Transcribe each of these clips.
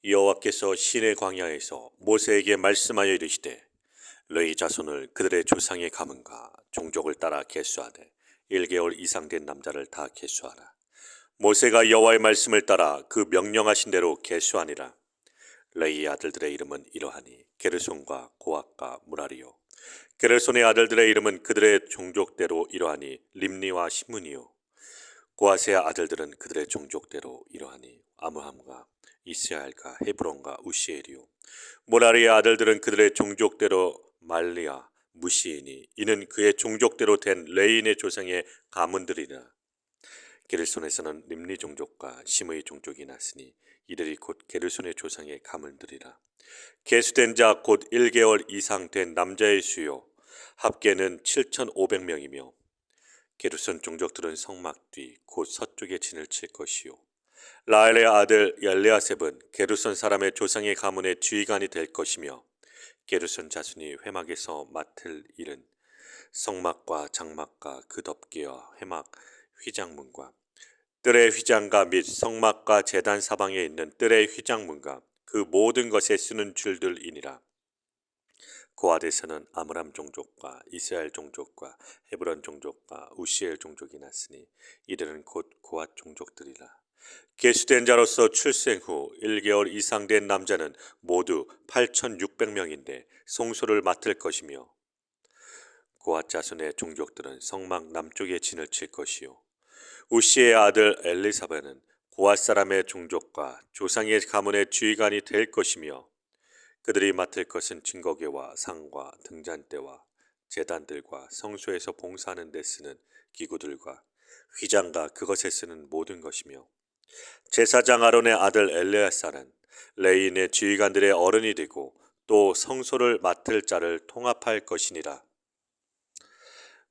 여호와께서 시내 광야에서 모세에게 말씀하여 이르시되 너희 자손을 그들의 조상의 가문과 종족을 따라 계수하되 1개월 이상 된 남자를 다 계수하라. 모세가 여호와의 말씀을 따라 그 명령하신 대로 계수하니라. 레이의 아들들의 이름은 이러하니 게르손과 고앗과 무라리요. 게르손의 아들들의 이름은 그들의 종족대로 이러하니 림니와 시므니요. 고앗의 아들들은 그들의 종족대로 이러하니 아므함과 이스라엘과 헤브론과 우시엘이요. 모라리의 아들들은 그들의 종족대로 말리아, 무시이니 이는 그의 종족대로 된 레인의 조상의 가문들이라. 게르손에서는 림니 종족과 시므의 종족이 났으니 이들이 곧 게르손의 조상의 가문들이라. 계수된 자 곧 1개월 이상 된 남자의 수요 합계는 7,500명이며 게르손 종족들은 성막 뒤 곧 서쪽에 진을 칠 것이요. 라엘의 아들 엘리아셉은 게르손 사람의 조상의 가문의 지휘관이 될 것이며 게르손 자손이 회막에서 맡을 일은 성막과 장막과 그 덮개와 회막 휘장문과 뜰의 휘장과 및 성막과 제단 사방에 있는 뜰의 휘장문과 그 모든 것에 쓰는 줄들이니라. 고앗에서는 아므람 종족과 이스라엘 종족과 헤브론 종족과 우시엘 종족이 났으니 이들은 곧 고앗 종족들이라. 계수된 자로서 출생 후 1개월 이상 된 남자는 모두 8,600명인데 송소를 맡을 것이며 고앗 자손의 종족들은 성막 남쪽에 진을 칠 것이요. 우시의 아들 엘리사베는 고앗 사람의 종족과 조상의 가문의 지휘관이 될 것이며 그들이 맡을 것은 증거궤와 상과 등잔대와 제단들과 성소에서 봉사하는 데 쓰는 기구들과 휘장과 그것에 쓰는 모든 것이며 제사장 아론의 아들 엘레아살은 레인의 지휘관들의 어른이 되고 또 성소를 맡을 자를 통합할 것이니라.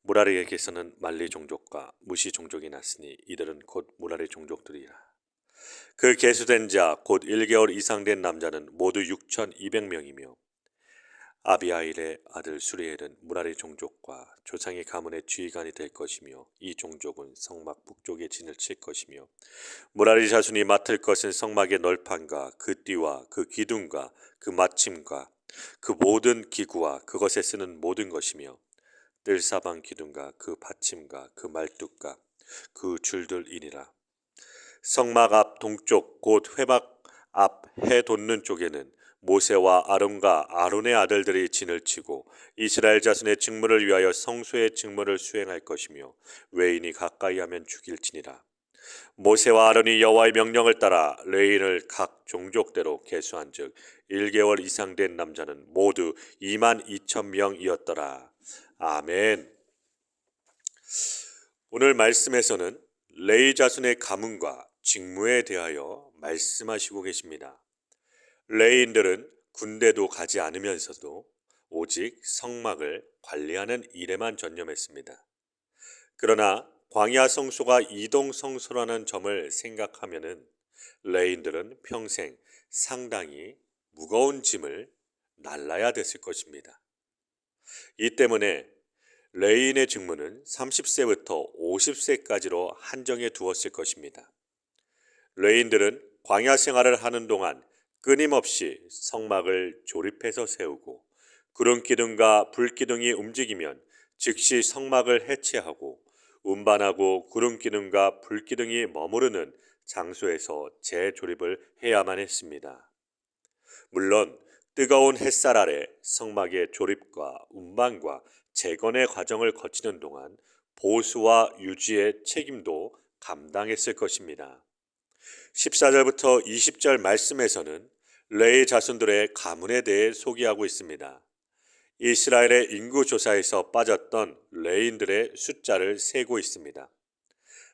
무라리에게서는 말리 종족과 무시 종족이 났으니 이들은 곧 무라리 종족들이라. 그 계수된 자 곧 1개월 이상 된 남자는 모두 6,200명이며 아비아일의 아들 수리엘은 무라리 종족과 조상의 가문의 지휘관이 될 것이며 이 종족은 성막 북쪽에 진을 칠 것이며 무라리 자손이 맡을 것은 성막의 널판과 그 띠와 그 기둥과 그 마침과 그 모든 기구와 그것에 쓰는 모든 것이며 뜰사방 기둥과 그 받침과 그 말뚝과 그 줄들이니라. 성막 앞 동쪽 곧 회막 앞 해 돋는 쪽에는 모세와 아론과 아론의 아들들이 진을 치고 이스라엘 자손의 직무를 위하여 성소의 직무를 수행할 것이며 외인이 가까이 하면 죽일지니라. 모세와 아론이 여호와의 명령을 따라 레인을 각 종족대로 계수한즉 1개월 이상 된 남자는 모두 22,000명이었더라. 아멘. 오늘 말씀에서는 레위 자손의 가문과 직무에 대하여 말씀하시고 계십니다. 레위인들은 군대도 가지 않으면서도 오직 성막을 관리하는 일에만 전념했습니다. 그러나 광야 성소가 이동 성소라는 점을 생각하면은 레위인들은 평생 상당히 무거운 짐을 날라야 됐을 것입니다. 이 때문에 레위인의 직무는 30세부터 50세까지로 한정해 두었을 것입니다. 레위인들은 광야 생활을 하는 동안 끊임없이 성막을 조립해서 세우고 구름기둥과 불기둥이 움직이면 즉시 성막을 해체하고 운반하고 구름기둥과 불기둥이 머무르는 장소에서 재조립을 해야만 했습니다. 물론 뜨거운 햇살 아래 성막의 조립과 운반과 재건의 과정을 거치는 동안 보수와 유지의 책임도 감당했을 것입니다. 14절부터 20절 말씀에서는 레위 자손들의 가문에 대해 소개하고 있습니다. 이스라엘의 인구조사에서 빠졌던 레위인들의 숫자를 세고 있습니다.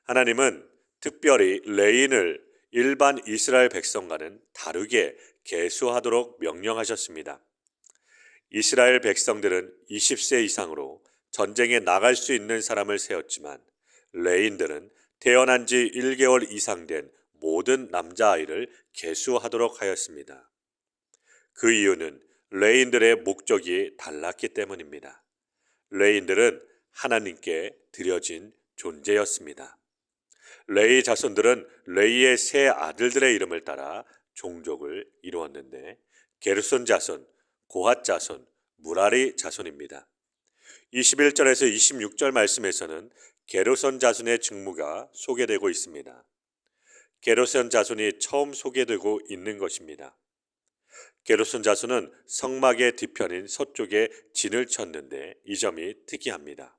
하나님은 특별히 레위인을 일반 이스라엘 백성과는 다르게 계수하도록 명령하셨습니다. 이스라엘 백성들은 20세 이상으로 전쟁에 나갈 수 있는 사람을 세웠지만 레위인들은 태어난 지 1개월 이상 된 모든 남자아이를 계수하도록 하였습니다. 그 이유는 레위인들의 목적이 달랐기 때문입니다. 레위인들은 하나님께 드려진 존재였습니다. 레위 자손들은 레위의 세 아들들의 이름을 따라 종족을 이루었는데 게르손 자손, 고핫 자손, 무라리 자손입니다. 21절에서 26절 말씀에서는 게르손 자손의 직무가 소개되고 있습니다. 게르손 자손이 처음 소개되고 있는 것입니다. 게르손 자손은 성막의 뒤편인 서쪽에 진을 쳤는데 이 점이 특이합니다.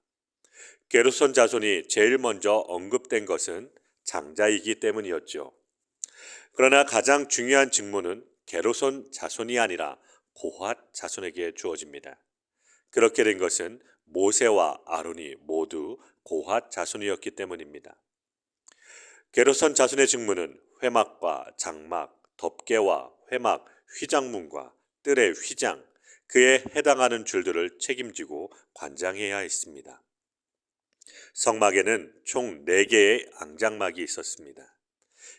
게르손 자손이 제일 먼저 언급된 것은 장자이기 때문이었죠. 그러나 가장 중요한 직무는 게르손 자손이 아니라 고핫 자손에게 주어집니다. 그렇게 된 것은 모세와 아론이 모두 고핫 자손이었기 때문입니다. 게르손 자손의 직무는 회막과 장막, 덮개와 회막, 휘장문과 뜰의 휘장, 그에 해당하는 줄들을 책임지고 관장해야 했습니다. 성막에는 총 4개의 앙장막이 있었습니다.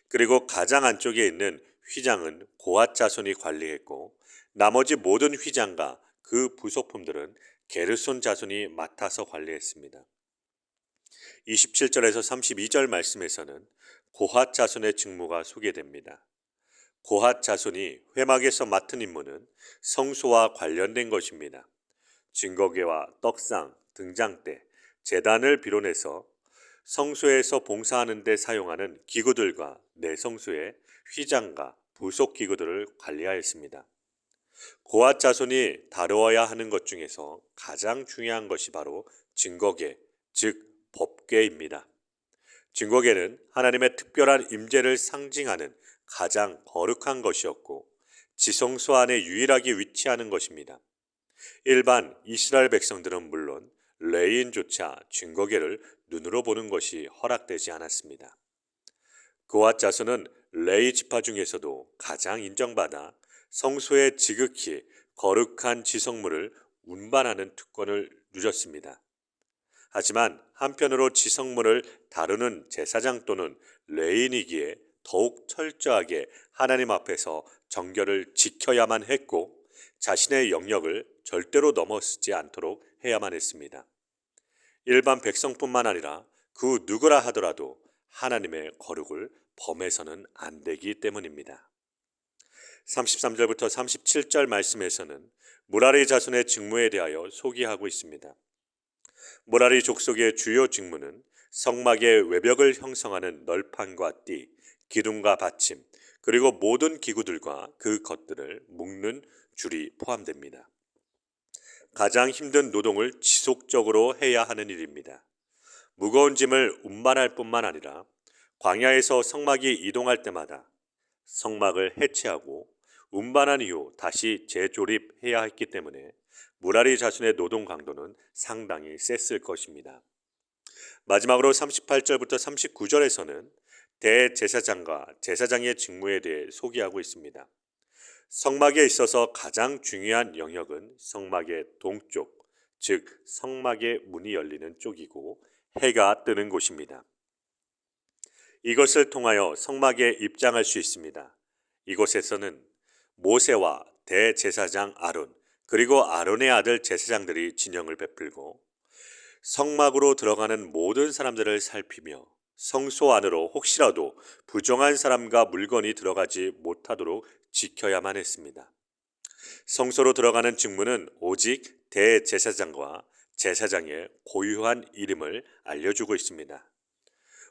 그리고 가장 안쪽에 있는 휘장은 고핫 자손이 관리했고 나머지 모든 휘장과 그 부속품들은 게르손 자손이 맡아서 관리했습니다. 27절에서 32절 말씀에서는 고핫 자손의 직무가 소개됩니다. 고핫 자손이 회막에서 맡은 임무는 성소와 관련된 것입니다. 증거궤와 떡상, 등장대, 제단을 비롯해서 성소에서 봉사하는 데 사용하는 기구들과 내성소의 휘장과 부속 기구들을 관리하였습니다. 고핫 자손이 다루어야 하는 것 중에서 가장 중요한 것이 바로 증거궤, 즉 법궤입니다. 증거궤는 하나님의 특별한 임재를 상징하는 가장 거룩한 것이었고 지성소 안에 유일하게 위치하는 것입니다. 일반 이스라엘 백성들은 물론 레위인조차 증거궤를 눈으로 보는 것이 허락되지 않았습니다. 고핫 자손은 레위 지파 중에서도 가장 인정받아 성소의 지극히 거룩한 지성물을 운반하는 특권을 누렸습니다. 하지만 한편으로 지성물을 다루는 제사장 또는 레위인이기에 더욱 철저하게 하나님 앞에서 정결을 지켜야만 했고 자신의 영역을 절대로 넘어서지 않도록 해야만 했습니다. 일반 백성뿐만 아니라 그 누구라 하더라도 하나님의 거룩을 범해서는 안 되기 때문입니다. 33절부터 37절 말씀에서는 무라리 자손의 직무에 대하여 소개하고 있습니다. 무라리 족속의 주요 직무는 성막의 외벽을 형성하는 널판과 띠, 기둥과 받침, 그리고 모든 기구들과 그 것들을 묶는 줄이 포함됩니다. 가장 힘든 노동을 지속적으로 해야 하는 일입니다. 무거운 짐을 운반할 뿐만 아니라 광야에서 성막이 이동할 때마다 성막을 해체하고 운반한 이후 다시 재조립해야 했기 때문에 무라리 자손의 노동 강도는 상당히 셌을 것입니다. 마지막으로 38절부터 39절에서는 대제사장과 제사장의 직무에 대해 소개하고 있습니다. 성막에 있어서 가장 중요한 영역은 성막의 동쪽, 즉 성막의 문이 열리는 쪽이고 해가 뜨는 곳입니다. 이것을 통하여 성막에 입장할 수 있습니다. 이곳에서는 모세와 대제사장 아론, 그리고 아론의 아들 제사장들이 진영을 베풀고 성막으로 들어가는 모든 사람들을 살피며 성소 안으로 혹시라도 부정한 사람과 물건이 들어가지 못하도록 지켜야만 했습니다. 성소로 들어가는 직무는 오직 대제사장과 제사장의 고유한 이름을 알려주고 있습니다.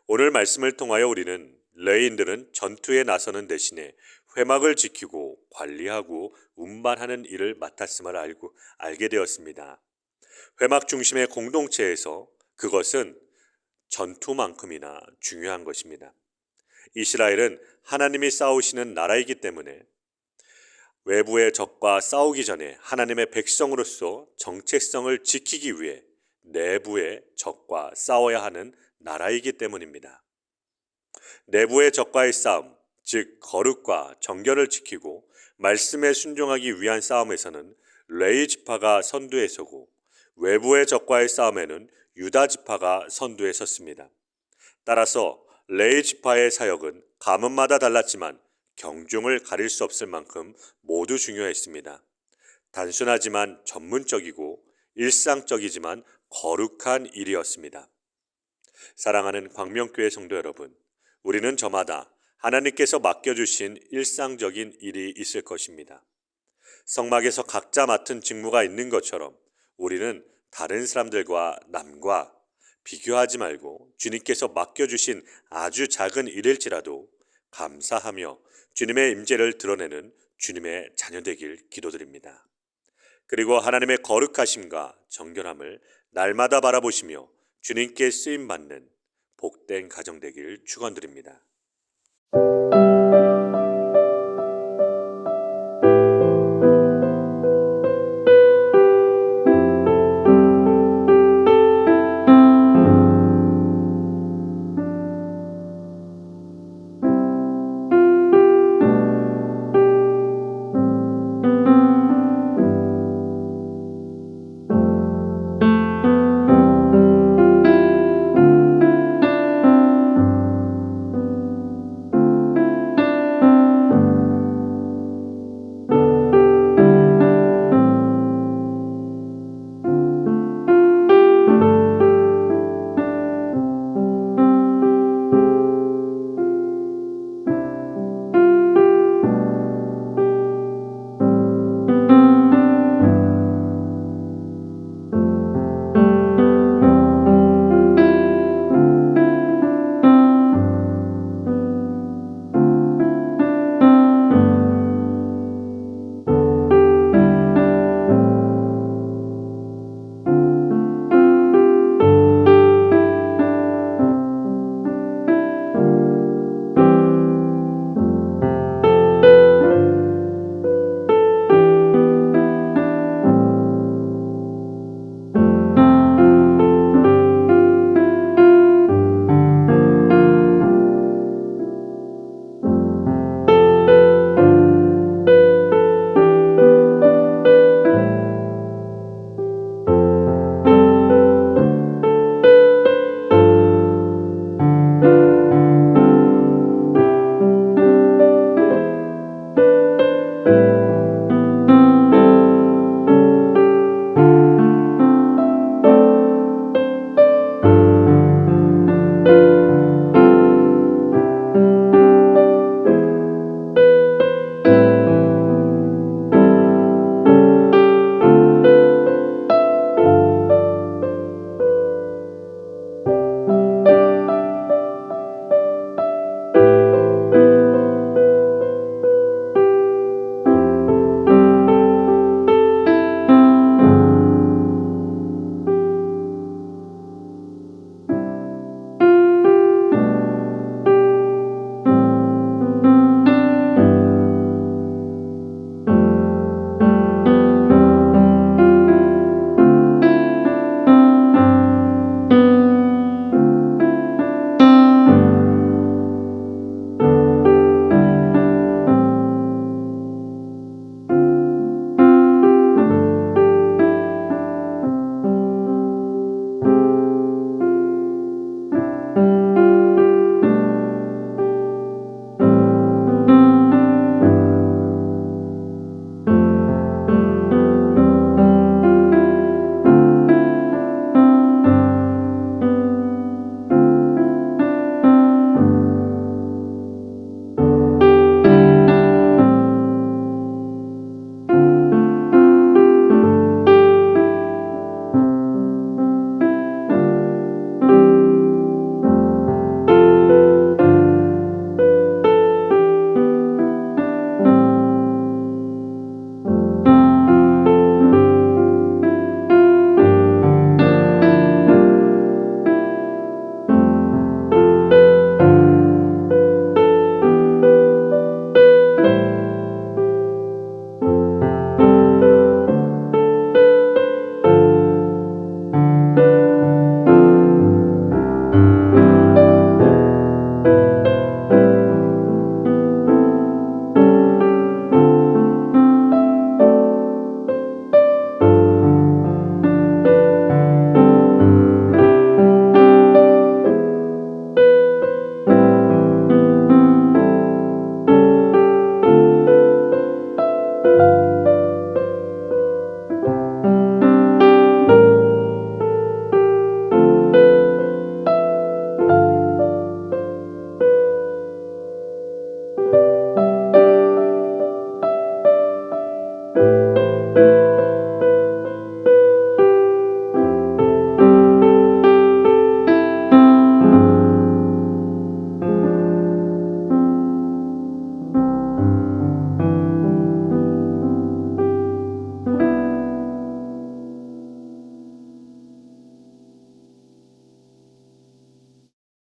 오늘 말씀을 통하여 우리는 레위인들은 전투에 나서는 대신에 회막을 지키고 관리하고 운반하는 일을 맡았음을 알게 되었습니다. 회막 중심의 공동체에서 그것은 전투만큼이나 중요한 것입니다. 이스라엘은 하나님이 싸우시는 나라이기 때문에 외부의 적과 싸우기 전에 하나님의 백성으로서 정체성을 지키기 위해 내부의 적과 싸워야 하는 나라이기 때문입니다. 내부의 적과의 싸움, 즉 거룩과 정결을 지키고 말씀에 순종하기 위한 싸움에서는 레위 지파가 선두에 서고 외부의 적과의 싸움에는 유다 지파가 선두에 섰습니다. 따라서 레위 지파의 사역은 가문마다 달랐지만 경중을 가릴 수 없을 만큼 모두 중요했습니다. 단순하지만 전문적이고 일상적이지만 거룩한 일이었습니다. 사랑하는 광명교회 성도 여러분, 우리는 저마다 하나님께서 맡겨주신 일상적인 일이 있을 것입니다. 성막에서 각자 맡은 직무가 있는 것처럼 우리는 다른 사람들과 남과 비교하지 말고 주님께서 맡겨주신 아주 작은 일일지라도 감사하며 주님의 임재를 드러내는 주님의 자녀 되길 기도드립니다. 그리고 하나님의 거룩하심과 정결함을 날마다 바라보시며 주님께 쓰임 받는 복된 가정 되길 축원드립니다.